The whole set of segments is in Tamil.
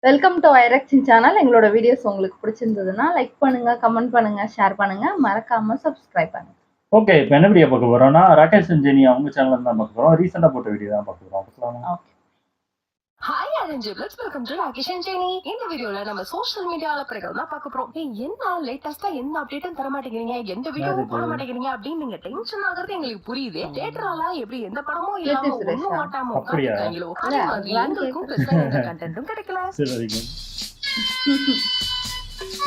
வெல்கம் டு ஐரக்ஸின் சேனல். எங்களோட வீடியோஸ் உங்களுக்கு பிடிச்சிருந்ததுன்னா லைக் பண்ணுங்க, கமெண்ட் பண்ணுங்க, ஷேர் பண்ணுங்க. மறக்காம சப்ஸ்கிரைப் பண்ணுங்க. ஓகே, இப்போ என்ன வீடியோ பார்க்க போறோம்னா, ராகேஷ் அண்ட் ஜெனி அவங்க சேனல்ல தான் பார்க்க போறோம். ரீசெண்டா போட்ட வீடியோ தான் பார்க்க போறோம். பார்க்கலாமா? Okay. Hi arrangeables, welcome to Rakesh and Jenny. இந்த வீடியோல நம்ம சோஷியல் மீடியால பிரகாரம் தான் பார்க்க போறோம். என்ன லேட்டஸ்டா எந்த அப்டேட்டும் தர மாட்டேங்கிறீங்க, எந்த வீடியோவும் போட மாட்டேங்கிறீங்க அப்படின்னு நீங்க டென்ஷன் ஆகுறது எங்களுக்கு புரியுது. தியேட்டரால எப்படி எந்த படமும் இல்லாம ஒண்ணும் மாட்டாம உட்காந்துருக்காங்களோ அதே மாதிரி எங்களுக்கும் பெருசா எந்த கண்டென்ட்டும் கிடைக்கல.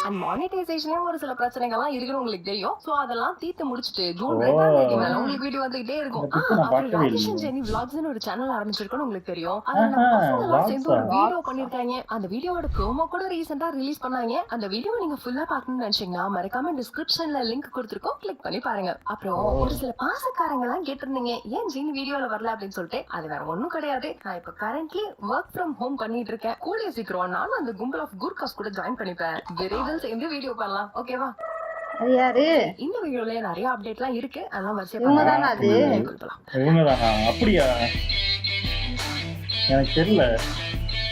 அண்ட் மானிட்டைசேஷன்லயும் ஒரு சில பிரச்சனைகள்லாம் இருக்குன்னு உங்களுக்கு தெரியும். சோ அதெல்லாம் தீர்த்து முடிச்சிட்டு ஜூன் 2ஆம் தேதி மேல உங்களுக்கு வீடியோ வந்துகிட்டே இருக்கும். அப்புறம் ராகேஷ் அண்ட் ஜெனி vlogsனு ஒரு சேனல் ஆரம்பிச்சிருக்கோம்னு உங்களுக்கு தெரியும். அதுல நம்ம பசங்க எல்லாம் சேர்ந்து ஒரு வீடியோ பண்ணிருக்காங்க. அந்த வீடியோவோட ப்ரோமோ கூட ரீசெண்டா ரிலீஸ் பண்ணாங்க. அந்த வீடியோ நீங்க ஃபுல்லா பார்க்கணும்னு நினைச்சீங்கன்னா மறக்காம டிஸ்கிரிப்ஷன்ல லிங்க் கொடுத்திருக்கோம், கிளிக் பண்ணி பாருங்க. அப்புறம் ஒரு சில பாசக்காரங்க எல்லாம் கேட்டிருந்தீங்க ஏன் ஜெனி வீடியோல வரல அப்படின்னு சொல்லிட்டு. அது வேற ஒண்ணும் கிடையாது. நான் இப்ப கரண்ட்லி ஒர்க் ஃப்ரம் ஹோம் பண்ணிட்டு இருக்கேன். கூடிய சீக்கிரம் நானும் அந்த கும்பல் ஆஃப் குர்காஸ் கூட ஜாயின் பண்ணிப்பேன். விரைவில் சேர்ந்து வீடியோ பண்ணலாம். ஓகேவா? அது யாரு? இந்த வீடியோல நிறைய அப்டேட்லாம் இருக்கு. அதெல்லாம் வரிசையா இவங்க தானா அது? இவங்க தானா? அப்படியா? எனக்கு தெரியல.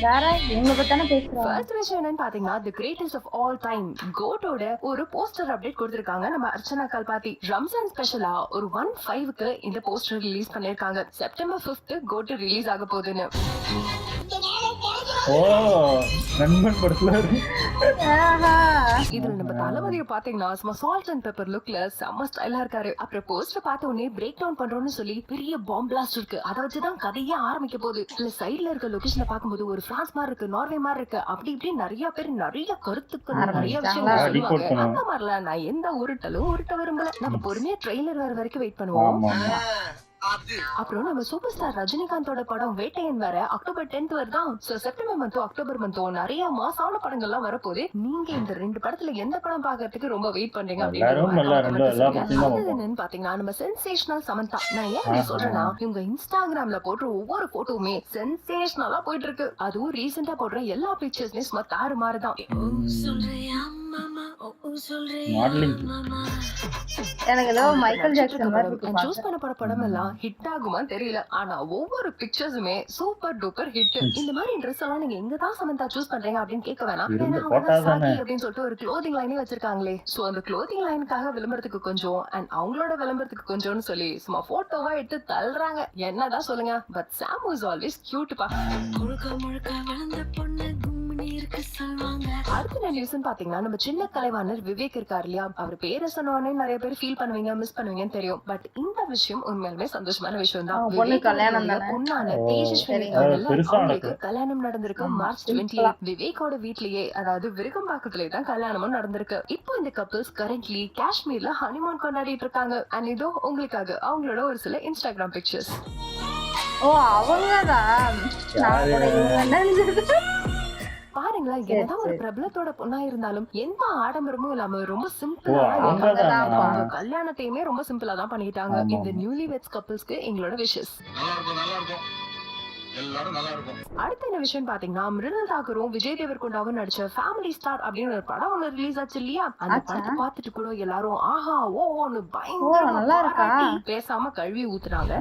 வேற இவங்க பத்தானே பேசுறாங்க. ஃபர்ஸ்ட் விஷயம் என்னன்னு பாத்தீங்கன்னா the greatest of all time கோட்டோட ஒரு போஸ்டர் அப்டேட் கொடுத்திருக்காங்க நம்ம அர்ச்சனா கல்பாத்தி. ரம்ஜான் ஸ்பெஷலா ஒரு 1/5க்கு இந்த போஸ்டர் ரிலீஸ் பண்ணிருக்காங்க. செப்டம்பர் 5th கோட் ரிலீஸ் ஆக போகுதுன்னு. ஓ, நண்பன் படத்துல இதுல நம்ம தளபதியை பாத்தீங்கன்னா சும்மா சால்ட் அண்ட் பெப்பர் லுக்ல செம்ம ஸ்டைலா இருக்காரு. அப்புறம் போஸ்டர் பார்த்த உடனே பிரேக் டவுன் பண்றோம்னு சொல்லி பெரிய பாம் பிளாஸ்ட் இருக்கு. அதை வச்சுதான் கதையே ஆரம்பிக்க போகுது. இல்ல சைடுல இருக்க லொகேஷனை பார்க்கும்போது ஒரு பிரான்ஸ் மாதிரி இருக்கு, நார்வே மாதிரி இருக்கு, அப்படி இப்படி நிறைய பேர் நிறைய கருத்துக்கள் நிறைய விஷயங்கள் சொல்லுவாங்க. அந்த மாதிரிலாம் நான் எந்த உருட்டலும் உருட்ட விரும்பல. நம்ம பொறுமையா ட்ரெய்லர் வர வரைக்கும் வெயிட் பண்ணுவோம். அப்புறம் நம்ம சூப்பர் ஸ்டார் ரஜினிகாந்தோட படம் வேட்டையன் வேற அக்டோபர் 10th வருதான். சோ செப்டம்பர் மந்தோ அக்டோபர் மந்தோ நிறைய மாசான படங்கள்லாம் வரப்போகுது. நீங்க இந்த ரெண்டு படத்துல எந்த படம் பாக்குறதுக்கு ரொம்ப வெயிட் பண்றீங்க அப்படின்னு பாத்தீங்கன்னா நம்ம சென்சேஷனல் சமந்தா. நான் ஏன் சொல்றேன்னா இவங்க இன்ஸ்டாகிராம்ல போடுற ஒவ்வொரு போட்டோவுமே சென்சேஷனலா போயிட்டு இருக்கு. அதுவும் ரீசெண்டா போடுற எல்லா பிக்சர்ஸ்மே சும்மா தாறு மாறுதான். எனக்கு ஏதோ மைக்கேல் ஜாக்சன் மாதிரி இருக்கு. சூஸ் பண்ண போற படம் எல்லாம் ஹிட் ஆகுமா தெரியல, ஆனா ஒவ்வொரு பிக்சர்ஸுமே சூப்பர் டூப்பர் ஹிட். இந்த மாதிரி ட்ரெஸ் எல்லாம் நீங்க எங்க தான் சமந்தா சூஸ் பண்றீங்க அப்படின்னு கேட்க வேணாம். அப்படின்னு சொல்லிட்டு ஒரு க்ளோதிங் லைனே வச்சிருக்காங்களே. சோ அந்த க்ளோதிங் லைனுக்காக விளம்பரத்துக்கு கொஞ்சம் அண்ட் அவங்களோட விளம்பரத்துக்கு கொஞ்சம்னு சொல்லி சும்மா போட்டோவா எடுத்து தள்ளுறாங்க. என்னதான் சொல்லுங்க, but Sam is always cute பா. முழுக்க முழுக்க வளர்ந்த பொண்ணு அடுத்த நியூஸ்னு பாத்தீங்கன்னா நம்ம சின்ன கலைவாணர் விவேக் இருக்காரு இல்லையா, அவர் பேரை சொன்னோடனே நிறைய பேர் ஃபீல் பண்ணுவீங்க, மிஸ் பண்ணுவீங்கன்னு தெரியும். பட் இந்த விஷயம் உண்மையிலுமே சந்தோஷமான விஷயம் தான். பொண்ணான தேஜஸ்வினி அவங்களுக்கு கல்யாணம் நடந்திருக்கு மார்ச் 28. விவேக்கோட வீட்லயே, அதாவது விருகம்பாக்கத்திலேயே தான் கல்யாணமும் நடந்திருக்கு. இப்போ இந்த கப்பிள்ஸ் கரண்ட்லி காஷ்மீர்ல ஹனிமூன் கொண்டாடிட்டு இருக்காங்க. அண்ட் இதோ உங்களுக்காக அவங்களோட ஒரு சில இன்ஸ்டாகிராம் பிக்சர்ஸ். ஓ அவங்கதான். பாருங்களா, என்னதான் ஒரு பிரபலத்தோட பொண்ணா இருந்தாலும் எந்த ஆடம்பரமும் இல்லாம ரொம்ப சிம்பிளா கல்யாணத்தையுமே ரொம்ப சிம்பிளா தான் பண்ணிட்டாங்க. இந்த நியூலி வெட்ஸ் கப்பிள்ஸ்க்கு எங்களோட விஷஸ். அடுத்த என்ன விஷயம் பாத்தீங்கன்னா மிருனல் தாக்கூரும் விஜய் தேவர்கொண்டாவும் நடிச்ச ஃபேமிலி ஸ்டார் அப்படின்னு ஒரு படம் ஒண்ணு ரிலீஸ் ஆச்சு இல்லையா. அந்த படத்தை பார்த்துட்டு கூட எல்லாரும் ஆஹா ஓன்னு பயங்கர பேசாம கழுவி ஊத்துறாங்க.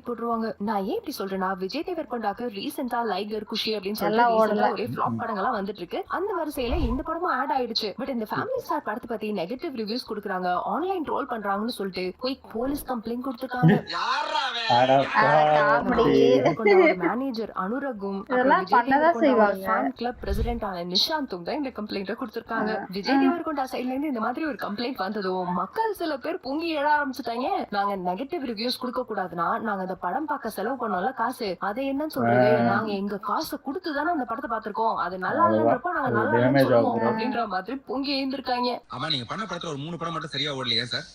போட்டுருவாங்க. நான் ஏன் இப்படி சொல்றேன்னா விஜய் தேவர்கொண்டாக்கு ரீசெண்டா லைகர் குஷி அப்படின்னு சொல்லிட்டு ஒரே ஃபிளாப் படங்கள்லாம் வந்துட்டு இருக்கு. அந்த வரிசையில இந்த படமும் ஆட் ஆயிடுச்சு. பட் இந்த ஃபேமிலி ஸ்டார் படத்தை பத்தி நெகட்டிவ் ரிவ்யூஸ் கொடுக்குறாங்க, ஆன்லைன் ட்ரோல் பண்றாங்கன்னு சொல்லிட்டு போய் போலீஸ் கம்ப்ளைண்ட் கொடுத்திருக்காங்க. மேனேஜர் அனுரகும் ஃபேன் கிளப் பிரசிடென்டான நிஷாந்தும் தான் இந்த கம்ப்ளைண்ட கொடுத்திருக்காங்க. விஜய் தேவர்கொண்டா சைடுல இருந்து இந்த மாதிரி ஒரு கம்ப்ளைண்ட் வந்ததும் மக்கள் சில பேர் பொங்கி எழ ஆரம்பிச்சுட்டாங்க. நாங்க நெகட்டிவ் ரிவ்யூஸ் கொடுக்க கூடாதுன்னா நாங்க அந்த படம் பார்க்க செலவு பண்ணோம்ல காசு, அதை என்னன்னு சொல்றது, நாங்க எங்க காசை கொடுத்துதானே அந்த படத்தை பார்த்திருக்கோம், அது நல்லா இல்லன்றப்ப நாங்க நல்லா சொல்லுவோம் அப்படின்ற மாதிரி பொங்கி எழுந்திருக்காங்க. ஆமா, நீங்க பண்ண படத்துல ஒரு 3 படம் மட்டும் சரியா ஓடலையா சார்?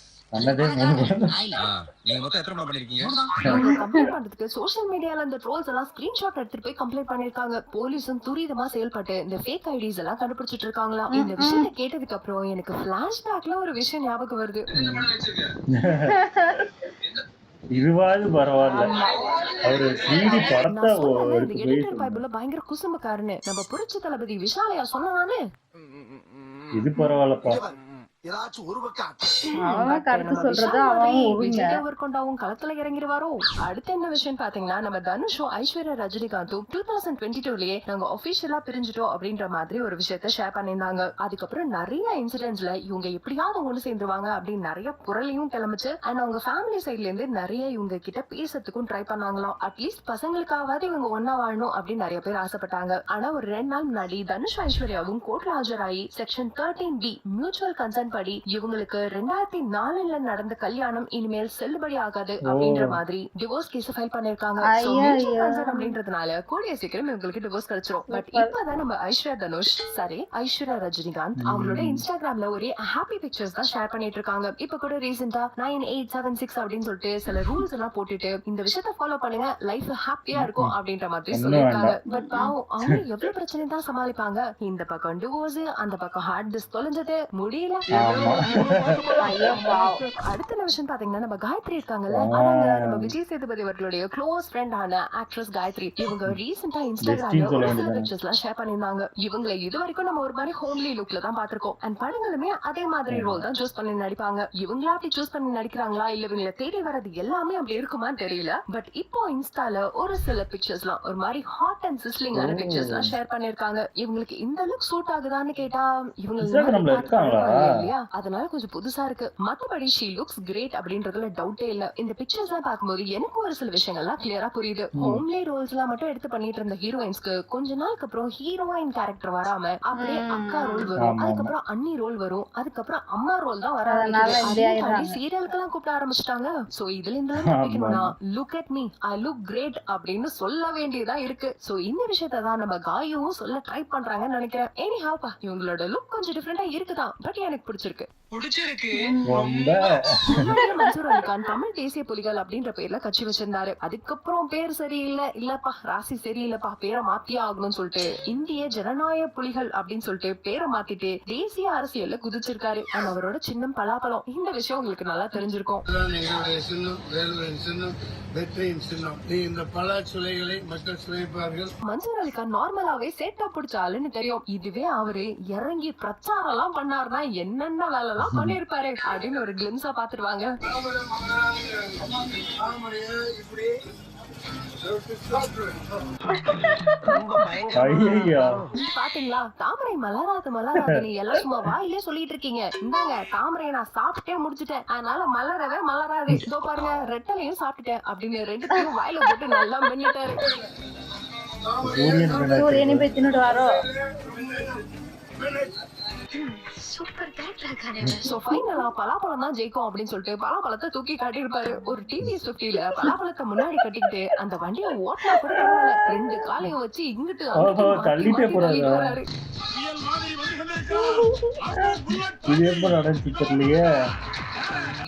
சோஷியல் மீடியால இந்த ட்ரோல்ஸ் எல்லாம் ஸ்கிரீன்ஷாட் எடுத்துட்டு போய் கம்ப்ளைண்ட் பண்ணிருக்காங்க. போலீஸும் துரிதமா செயல்பட்டு இந்த ஃபேக் ஐடிஸ் எல்லாம் கண்டுபிடிச்சிட்டு இருக்காங்களா. இந்த விஷயத்தை கேட்டதுக்கு அப்புறம் எனக்கு பிளாஷ்பேக்ல ஒரு விஷயம் ஞாபகம் வருது. இதுவாது பரவாயில்ல, அவரு சிடி படத்தை எடிட்டர் பைபிள்ல பயங்கர குசும்பக்காரன்னு நம்ம புரட்சி தளபதி விஷாலையா சொன்னானே. இது பரவாயில்லப்பா. ஏதாச்சும் ஒரு பக்கம் அவன் கருத்து சொல்றது அவன் ஒழுங்க. விஜய் கொண்டாவும் களத்துல இறங்கிடுவாரோ. அடுத்து என்ன விஷயம் பாத்தீங்கன்னா, நம்ம தனுஷும் ஐஸ்வர்யா ரஜினிகாந்தும் 2022லயே நாங்க ஒபிஷியலா பிரிஞ்சுட்டோம் அப்படின்ற மாதிரி ஒரு விஷயத்த ஷேர் பண்ணியிருந்தாங்க. அதுக்கப்புறம் நிறைய இன்சிடென்ட்ஸ்ல இவங்க எப்படியாவது ஒண்ணு சேர்ந்துருவாங்க அப்படின்னு நிறைய புரளையும் கிளம்பிச்சு. அண்ட் அவங்க ஃபேமிலி சைட்ல இருந்து நிறைய இவங்க கிட்ட பேசறதுக்கும் ட்ரை பண்ணாங்களாம். அட்லீஸ்ட் பசங்களுக்காவது இவங்க ஒன்னா வாழணும் அப்படின்னு நிறைய பேர் ஆசைப்பட்டாங்க. ஆனா ஒரு 2 நாள் முன்னாடி தனுஷ் ஐஸ்வர்யாவும் கோர்ட்ல ஆஜராகி செக்ஷன் 13B மியூச்சுவல் கன்சென்ட் படி இவங்களுக்கு 2004ல நடந்த கல்யாணம் இனிமேல் செல்லுபடி ஆகாது அப்படின்ற மாதிரி டிவோர்ஸ் கேஸ் ஃபைல் பண்ணிருக்காங்க. அப்படின்றதுனால கூடிய சீக்கிரம் இவங்களுக்கு டிவோர்ஸ் கிடைச்சிரும். பட் இப்பதான் நம்ம ஐஸ்வர்யா தனுஷ் சரி ஐஸ்வர்யா ரஜினிகாந்த் அவங்களோட இன்ஸ்டாகிராம்ல ஒரே ஹாப்பி பிக்சர்ஸ் தான் ஷேர் பண்ணிட்டு இருக்காங்க. இப்ப கூட ரீசெண்டா 9876 அப்படின்னு சொல்லிட்டு சில ரூல்ஸ் எல்லாம் போட்டுட்டு இந்த விஷயத்த ஃபாலோ பண்ணுங்க லைஃப் ஹாப்பியா இருக்கும் அப்படின்ற மாதிரி சொல்லிருக்காங்க. பட் பாவம் அவங்க எவ்வளவு பிரச்சனை தான் சமாளிப்பாங்க. இந்த பக்கம் டிவோர்ஸ், அந்த பக்கம் ஹார்ட் டிஸ்க் தொலைஞ்சது, முடியல. அடுத்த விஷயம் பாத்தீங்கன்னா நம்ம காயத்ரி இருக்காங்கல்ல, அவங்க நம்ம விஜய் சேதுபதி அவர்களுடைய க்ளோஸ் ஃப்ரெண்டான ஆக்ட்ரஸ் காயத்ரி. இவங்க ரீசெண்டா இன்ஸ்டாகிராம்ல பிக்சர்ஸ் எல்லாம் ஷேர் பண்ணிருந்தாங்க. இவங்களை இது வரைக்கும் நம்ம ஒரு மாதிரி ஹோம்லி லுக்ல தான் பாத்திருக்கோம். அண்ட் படங்களுமே அதே மாதிரி ரோல் தான் சூஸ் பண்ணி நடிப்பாங்க. இவங்களா அப்படி சூஸ் பண்ணி நடிக்கிறாங்களா இல்ல இவங்களை தேடி வர்றது எல்லாமே அப்படி இருக்குமான்னு தெரியல. பட் இப்போ இன்ஸ்டால ஒரு சில பிக்சர்ஸ்லாம் ஒரு மாதிரி ஹாட் அண்ட் சிஸ்லிங்கான பிக்சர்ஸ் எல்லாம் ஷேர் பண்ணிருக்காங்க. இவங்களுக்கு இந்த லுக் சூட் ஆகுதான்னு கேட்டா இவங்களுக்கு இல்லையா, அதனால கொஞ்சம் புதுசா இருக்கு. மத்தபடி ஷீ லுக்ஸ் கிரேட் அப்படின்றதுல டவுட்டே இல்ல. இந்த பிக்சர்ஸ் எல்லாம் பார்க்கும்போது எனக்கு ஒரு சில விஷயங்கள்லாம் கிளியரா புரியுது. ஹோம்லி ரோல்ஸ் எல்லாம் மட்டும் எடுத்து பண்ணிட்டு இருந்த ஹீரோயின்ஸ்க்கு கொஞ்ச நாளுக்கு அப்புறம் ஹீரோயின் கேரக்டர் வராம அப்படியே அக்கா ரோல் வரும், அதுக்கப்புறம் அண்ணி ரோல் வரும், அதுக்கப்புறம் அம்மா ரோல் தான் வர ஆரம்பிக்குது. சீரியலுக்கு எல்லாம் கூப்பிட ஆரம்பிச்சிட்டாங்க. சோ இதுல இருந்து தப்பிக்கணும்னா look at me I look great அப்படின்னு சொல்ல வேண்டியதா இருக்கு. சோ இந்த விஷயத்த தான் நம்ம காயும் சொல்ல ட்ரை பண்றாங்கன்னு நினைக்கிறேன். எனி ஹாப்பா இவங்களோட லுக் கொஞ்சம் டிஃபரெண்டா இருக்குதான், பட் எனக்கு பிடிச்சிருக்கு. மன்சூர் அலிகான் தமிழ் தேசிய புலிகள் அப்படின்ற பேர்ல கட்சி வச்சிருந்தாரு. அதுக்கப்புறம் பேர் சரியில்லை, இல்லப்பா ராசி சரியில்லைப்பா பேரை மாத்தியே ஆகணும்னு சொல்லிட்டு இந்திய ஜனநாயக புலிகள் அப்படின்னு சொல்லிட்டு பேரை மாத்திட்டு தேசிய அரசியல்ல குதிச்சிருக்காரு. அவரோட சின்னம் பலாப்பழம். இந்த விஷயம் உங்களுக்கு நல்லா தெரிஞ்சிருக்கும். மன்சூர் அலிகான் நார்மலாவே சேட்டா பிடிச்ச ஆளுன்னு தெரியும். இதுவே அவரு இறங்கி பிரச்சாரம் எல்லாம் பண்ணாருன்னா என்னென்ன வேலை எல்லாம் பண்ணிருப்பாரு அப்படின்னு ஒரு கிளிம்ஸா பாத்துருவாங்க. பாத்தீங்களா தாமரை மலராது மலராது எல்லாம் சும்மா வாயிலே சொல்லிட்டு இருக்கீங்க. இந்தாங்க தாமரையை நான் சாப்பிட்டே முடிச்சுட்டேன், அதனால மலரவே மலராது. இதோ பாருங்க ரெட்டலையும் சாப்பிட்டுட்டேன் அப்படின்னு 2த்தையும் வாயில போட்டு நல்லா மென்னிட்டாரு. சூரியனை போய் தின்னுட்டு வாரோ. சோ ஃபைனலா பலாப்பழம் தான் ஜெயிக்கும் அப்படின்னு சொல்லிட்டு பலாப்பழத்தை தூக்கி காட்டியிருப்பாரு. ஒரு டிவிஎஸ் 50ல பலாப்பழத்தை முன்னாடி கட்டிக்கிட்டு அந்த வண்டியை ஓட்டினா கூட பரவாயில்ல, 2 காலையும் வச்சு இங்கிட்டு தள்ளிட்டே போறாரு.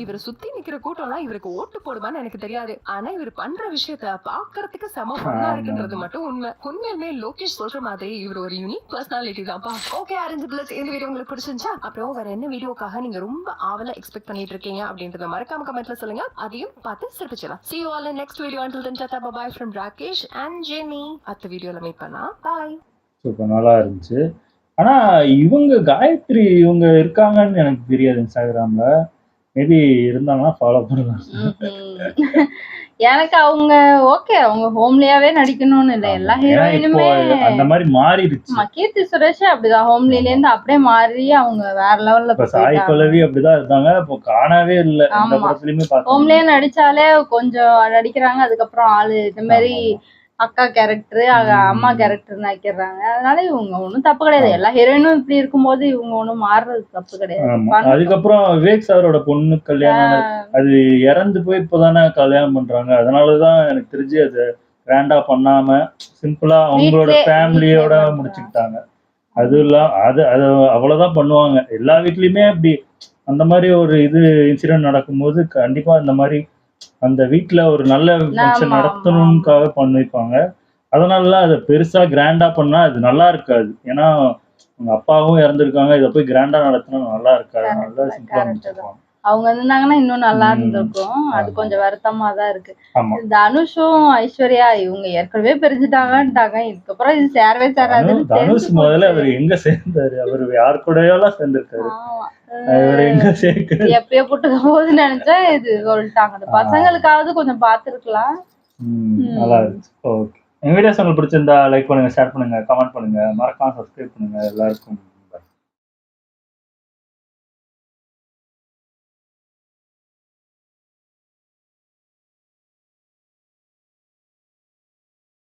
இவரை சுத்தி நிக்கிற கூட்டம் எல்லாம் இவருக்கு ஓட்டு போடுமான்னு எனக்கு தெரியாது. ஆனா இவர் பண்ற விஷயத்த பாக்குறதுக்கு செம ஃபன்னா இருக்குன்றது மட்டும் உண்மை. உண்மையுமே லோகேஷ் சொல்ற மாதிரி இவர் ஒரு யூனிக் பர்சனாலிட்டி தான்ப்பா. ஓகே அரேஞ்ச் பிளஸ் இந்த வீடியோ உங்களுக்கு பிடிச்சிருந்துச்சா? அப்புறம் வேற என்ன வீடியோக்காக நீங்க ரொம்ப ஆவலா எக்ஸ்பெக்ட் பண்ணிட்டு இருக்கீங்க அப்படின்றத மறக்காம கமெண்ட்ல சொல்லுங்க. அதையும் பார்த்து சிறப்பிச்சலாம். See you all in next video. Until then, tata bye bye from Rakesh and Jenny. அடுத்த வீடியோல மீட் பண்ணலாம். பாய். சூப்பர் நல்லா இருந்துச்சு. ஆனா இவங்க காயத்ரி இவங்க இருக்காங்கன்னு எனக்கு தெரியாது. இன்ஸ்டாகிராம்ல மேபி இருந்தாங்கன்னா ஃபாலோ பண்ணலாம். எனக்கு அவங்க ஓகே, அவங்க ஹோம்லியாவே நடிக்கணும்னு இல்ல, எல்லா ஹீரோயினுமே அந்த மாதிரி மாறிடுச்சு. கீர்த்தி சுரேஷ் அப்படிதான் ஹோம்லில இருந்து அப்படியே மாறி அவங்க வேற லெவல்ல. சாய் பல்லவி அப்படிதான் இருந்தாங்க, இப்போ காணவே இல்ல. இந்த படத்துலயுமே ஹோம்லியா நடிச்சாலே கொஞ்சம் நடிக்கிறாங்க, அதுக்கப்புறம் ஆளு இந்த மாதிரி அக்கா கேரக்டர் அம்மா கேரக்டர் ஆக்கிடுறாங்க. அதனால இவங்க ஒண்ணும் தப்பு கிடையாது. எல்லா ஹீரோயினும் இப்படி இருக்கும்போது இவங்க ஒண்ணும் மாறுறது தப்பு கிடையாது. அதுக்கப்புறம் விவேக் சாரோட பொண்ணு கல்யாணம் அது இறந்து போய் இப்பதானே கல்யாணம் பண்றாங்க. அதனாலதான் எனக்கு தெரிஞ்சு அது கிராண்டா பண்ணாம சிம்பிளா அவங்களோட ஃபேமிலியோட முடிச்சுக்கிட்டாங்க. அது இல்லாம அது அவ்வளவுதான் பண்ணுவாங்க எல்லா வீட்லயுமே. அப்படி அந்த மாதிரி ஒரு இன்சிடென்ட் நடக்கும்போது கண்டிப்பா இந்த மாதிரி அந்த வீட்டுல ஒரு நல்ல ஃபங்க்ஷன் நடத்தணும்காக பண்ணிருப்பாங்க. அதனாலலாம் அதை பெருசா கிராண்டா பண்ணா அது நல்லா இருக்காது. ஏன்னா உங்க அப்பாவும் இறந்துருக்காங்க, இதை போய் கிராண்டா நடத்தினா நல்லா இருக்காது. நல்லா சிம்பிளா முடிச்சிருப்பாங்க. அவங்க இருந்தாங்கன்னா இன்னும் நல்லா இருந்திருக்கும். அது கொஞ்சம் வருத்தமா தான் இருக்கு. ஆமா தனுஷும் ஐஸ்வர்யா இவங்க ஏற்கனவே பிரிஞ்சுட்டாங்கன்னுட்டாங்க. இதுக்கப்புறம் இது சேரவே சேராதுன்னு தனுஷ் முதல்ல அவர் எங்க சேர்ந்தாரு? அவர் யார் கூடயெல்லாம் சேர்ந்திருக்காரு? ஆமா. அவர் எங்க சேர்க்க எப்பயோ போட்டுக்க போகுதுன்னு நினைச்சா இது சொல்லிட்டாங்க. அந்த பசங்களுக்காவது கொஞ்சம் பாத்துருக்கலாம். நல்லா இருந்துச்சு. ஓகே, எங்க வீடியோஸ் உங்களுக்கு பிடிச்சிருந்தா லைக் பண்ணுங்க, ஷேர் பண்ணுங்க, கமெண்ட் பண்ணுங்க, மறக்காம சப்ஸ்கிரைப் பண்ணுங்க. எல்லாருக்கும்